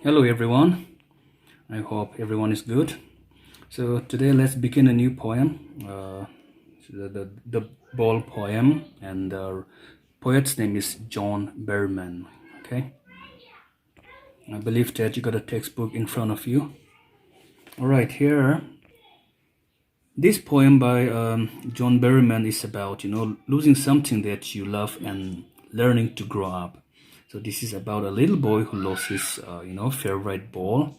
Hello everyone, I hope everyone is good. So today let's begin a new poem, the ball poem, and the poet's name is John Berman. Okay, I believe that you got a textbook in front of you. All right, here, this poem by John Berman is about losing something that you love and learning to grow up. So this is about a little boy who lost his favorite ball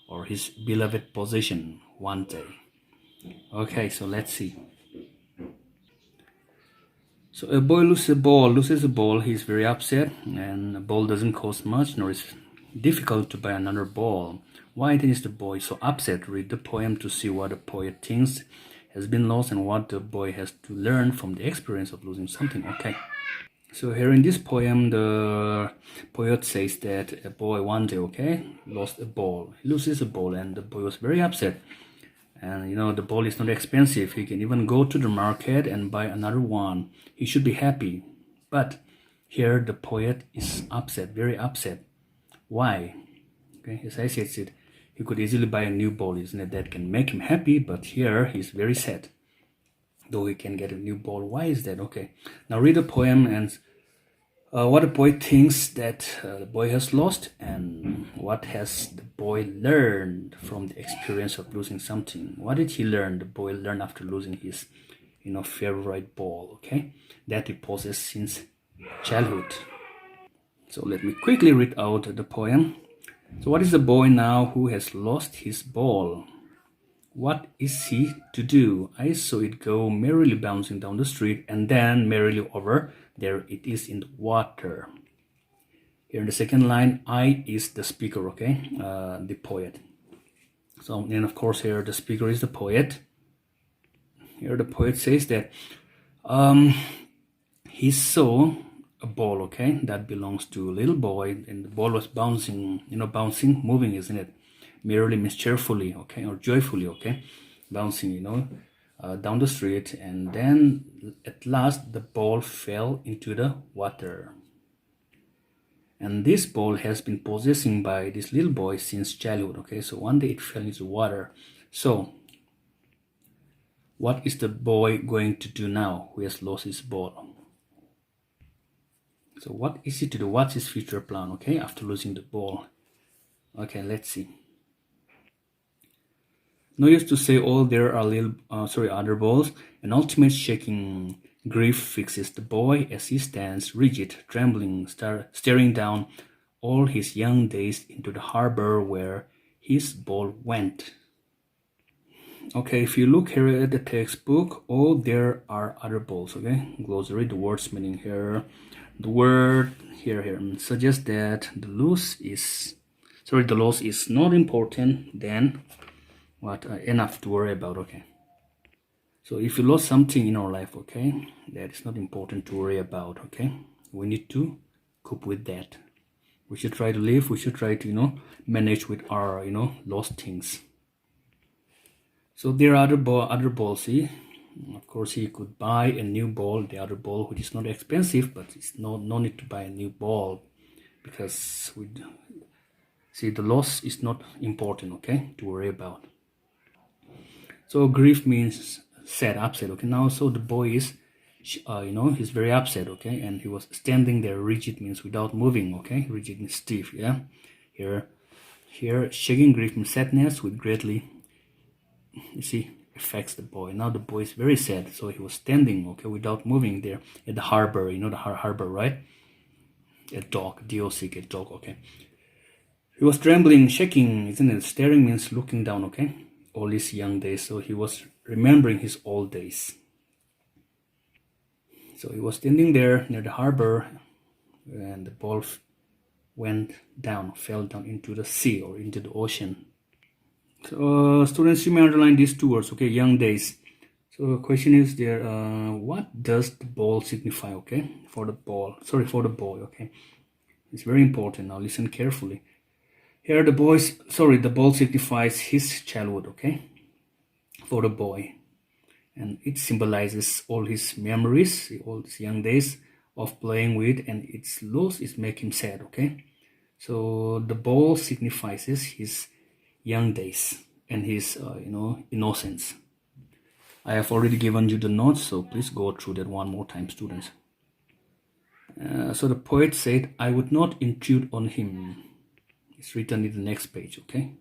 or his beloved possession one day. Okay, so let's see. So a boy loses a ball, he's very upset, and a ball doesn't cost much, nor is difficult to buy another ball. Why then is the boy so upset? Read the poem to see what the poet thinks has been lost and what the boy has to learn from the experience of losing something. Okay. So here in this poem, the poet says that a boy one day, lost a ball. He loses a ball and the boy was very upset. And the ball is not expensive. He can even go to the market and buy another one. He should be happy. But here the poet is upset, very upset. Why? Okay, as I said, he could easily buy a new ball, isn't it? That can make him happy, but here he's very sad. Though he can get a new ball. Why is that? Okay, now read the poem and what the poet thinks that the boy has lost and what has the boy learned from the experience of losing something. What did he learn? The boy learned after losing his favorite ball, okay, that he possessed since childhood. So let me quickly read out the poem. So what is the boy now who has lost his ball? What is he to do? I saw it go merrily bouncing down the street and then merrily over. There it is in the water. Here in the second line, I is the speaker, okay, the poet. So then of course here the speaker is the poet. Here the poet says that he saw a ball, okay, that belongs to a little boy, and the ball was bouncing, moving, isn't it? Merrily means cheerfully, okay, or joyfully, okay, bouncing, down the street, and then at last the ball fell into the water. And this ball has been possessed by this little boy since childhood, okay, so one day it fell into water. So what is the boy going to do now who has lost his ball? So what is he to do? What's his future plan, okay, after losing the ball? Okay, let's see. No use to say, oh, there are other balls. An ultimate shaking grief fixes the boy as he stands rigid, trembling, staring down all his young days into the harbor where his ball went. Okay, if you look here at the textbook, oh, there are other balls, okay? Glossary, the words meaning here. The word here suggests that the loss is not important, then enough to worry about, okay? So if you lost something in our life, okay, that is not important to worry about, okay? We need to cope with that. We should try to live, we should try to, manage with our, lost things. So there are other balls, see? Of course, he could buy a new ball, the other ball, which is not expensive, but it's no need to buy a new ball because the loss is not important, okay, to worry about. So grief means sad, upset, okay. Now, so the boy is, he's very upset, okay, and he was standing there. Rigid means without moving, okay. Rigid means stiff, yeah. Here, shaking grief means sadness with greatly, you see, affects the boy. Now the boy is very sad, so he was standing, okay, without moving there at the harbor. You know the harbor, right? A dock, D-O-C-K, dock, okay. He was trembling, shaking, isn't it? Staring means looking down, okay. All his young days, so he was remembering his old days. So he was standing there near the harbor, and the ball fell down into the sea or into the ocean. So students, you may underline these two words, okay, young days. So the question is there, what does the ball signify, okay, for the boy, okay. It's very important. Now listen carefully. Here the ball signifies his childhood, okay, for the boy. And it symbolizes all his memories, all his young days of playing with, and its loss is make him sad, okay. So the ball signifies his young days and his innocence. I have already given you the notes, so please go through that one more time, students. So the poet said, I would not intrude on him. It's written in the next page, okay?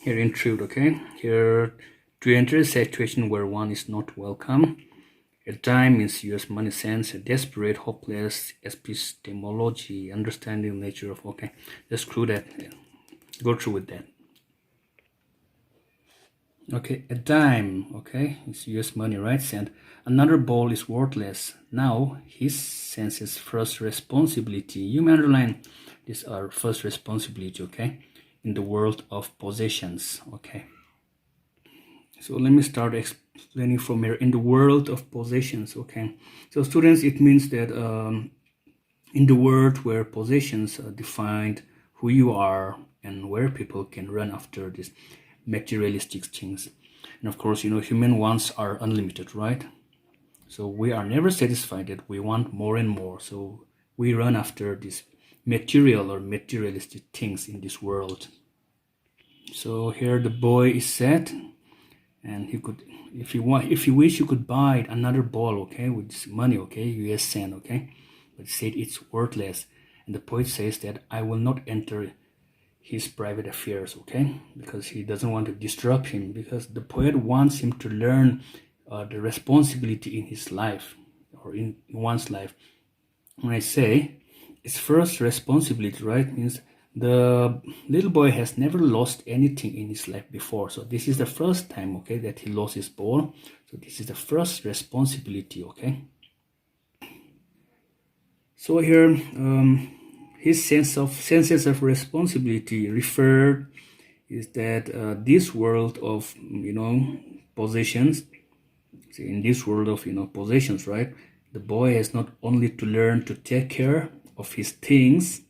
Here, intrude, okay? Here, to enter a situation where one is not welcome. A dime means US money sense, a desperate, hopeless, epistemology, understanding the nature of, okay? Just screw that, go through with that. Okay, a dime, okay, it's US money, right? Cent. Another ball is worthless. Now, his senses first responsibility. You may underline this our first responsibility, okay? In the world of possessions, okay? So let me start explaining from here. In the world of possessions, okay? So students, it means that in the world where possessions are defined who you are and where people can run after these materialistic things. And of course, human wants are unlimited, right? So we are never satisfied, that we want more and more. So we run after these material or materialistic things in this world. So here the boy is sad, and he could, if you wish, you could buy another ball, okay, with this money, okay, US cent, okay, but he said it's worthless. And the poet says that I will not enter his private affairs, okay, because he doesn't want to disturb him, because the poet wants him to learn the responsibility in his life, or in one's life. When I say it's first responsibility, right, means the little boy has never lost anything in his life before. So this is the first time, okay, that he lost his ball. So this is the first responsibility, okay. So here, his senses of responsibility referred is that this world of possessions. See, in this world of possessions, right? The boy has not only to learn to take care of his things,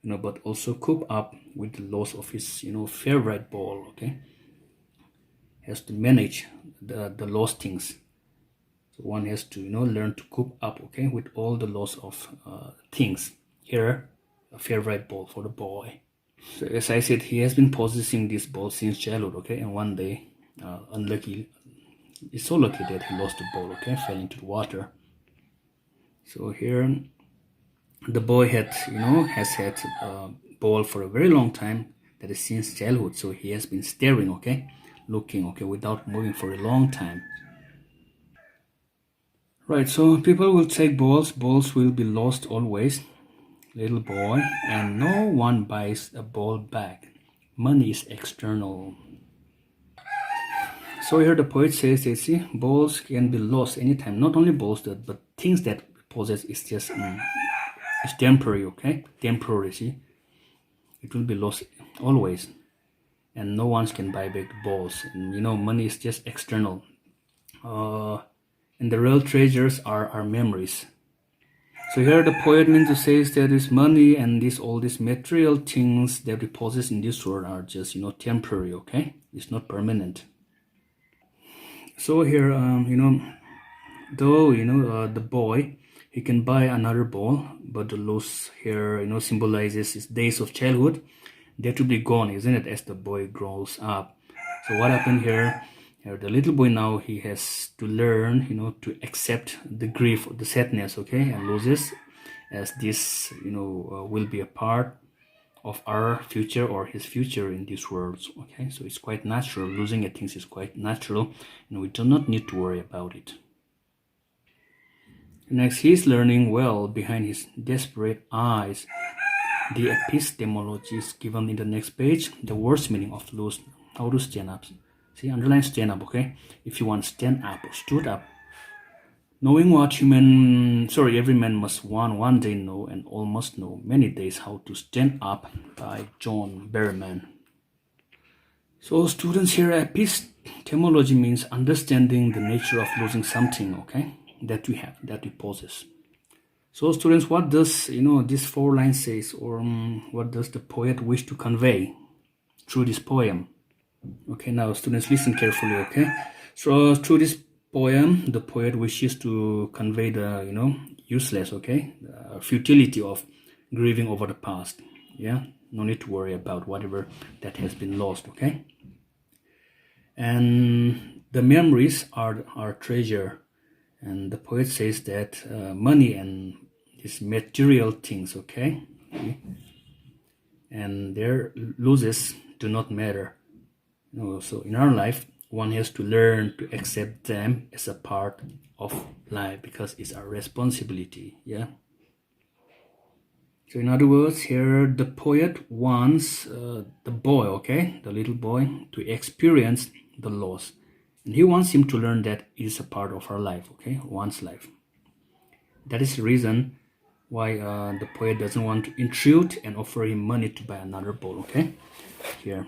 but also cope up with the loss of his favorite ball. Okay, has to manage the lost things. So one has to learn to cope up, okay, with all the loss of things. Here, a favorite ball for the boy. So as I said, he has been possessing this ball since childhood, okay, and one day, it's so lucky that he lost the ball, okay, fell into the water. So here, the boy has had a ball for a very long time, that is since childhood. So he has been staring, okay, looking, okay, without moving for a long time. Right, so people will take balls will be lost always, little boy, and no one buys a ball back. Money is external. So here the poet says, you see, balls can be lost anytime. Not only balls, but things that possess is just it's temporary, okay? Temporary, see? It will be lost always. And no one can buy back the balls. And money is just external. And the real treasures are our memories. So here the poet means to say that this money and all these material things that we possess in this world are just temporary, okay? It's not permanent. So here, though the boy, he can buy another ball, but the loss here symbolizes his days of childhood. They to be gone, isn't it, as the boy grows up. So what happened here? The little boy now, he has to learn to accept the grief, the sadness, okay, and losses, as this will be a part of our future or his future in this world, okay. So it's quite natural. Losing a things is quite natural, and we do not need to worry about it. Next, he's learning well behind his desperate eyes. The epistemologies given in the next page, the words meaning of lose, how to stand up. See, underline stand up, okay? If you want stand up or stood up. Knowing what every man must one day know, and all must know many days how to stand up, by John Berryman. So students, here epistemology means understanding the nature of losing something, okay, that we have, that we possess. So students, what does this 4 lines says, or what does the poet wish to convey through this poem? Okay, now students, listen carefully, okay? So through this poem, the poet wishes to convey the useless, okay, the futility of grieving over the past. Yeah, no need to worry about whatever that has been lost, okay? And the memories are our treasure. And the poet says that money and these material things, okay? And their losses do not matter. So in our life, one has to learn to accept them as a part of life because it's our responsibility, yeah? So in other words, here the poet wants the boy, okay, the little boy, to experience the loss. And he wants him to learn that it is a part of our life, okay, one's life. That is the reason why the poet doesn't want to intrude and offer him money to buy another ball, okay? Here.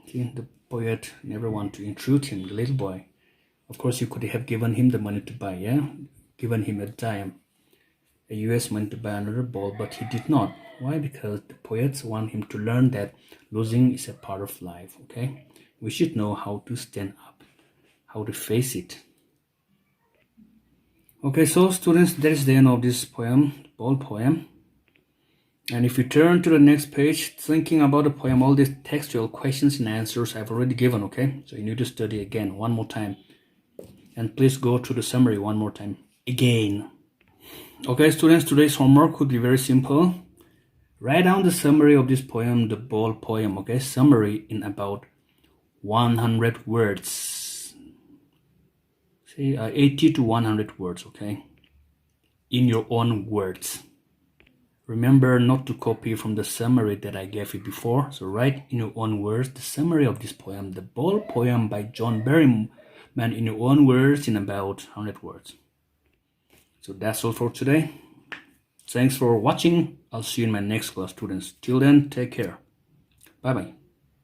See, the poet never want to intrude him, the little boy. Of course, you could have given him the money to buy, yeah? Given him a dime, a US money to buy another ball, but he did not. Why? Because the poets want him to learn that losing is a part of life, okay? We should know how to stand up, how to face it. Okay, so students, that is the end of this poem, ball poem. And if you turn to the next page, thinking about the poem, all these textual questions and answers I've already given, okay? So you need to study again one more time. And please go to the summary one more time, again. Okay, students, today's homework could be very simple. Write down the summary of this poem, the ball poem, okay? Summary in about 100 words. Say 80 to 100 words, okay? In your own words. Remember not to copy from the summary that I gave you before. So write in your own words the summary of this poem, the ball poem by John Berryman, in your own words in about 100 words. So that's all for today. Thanks for watching. I'll see you in my next class, students. Till then, take care. Bye-bye.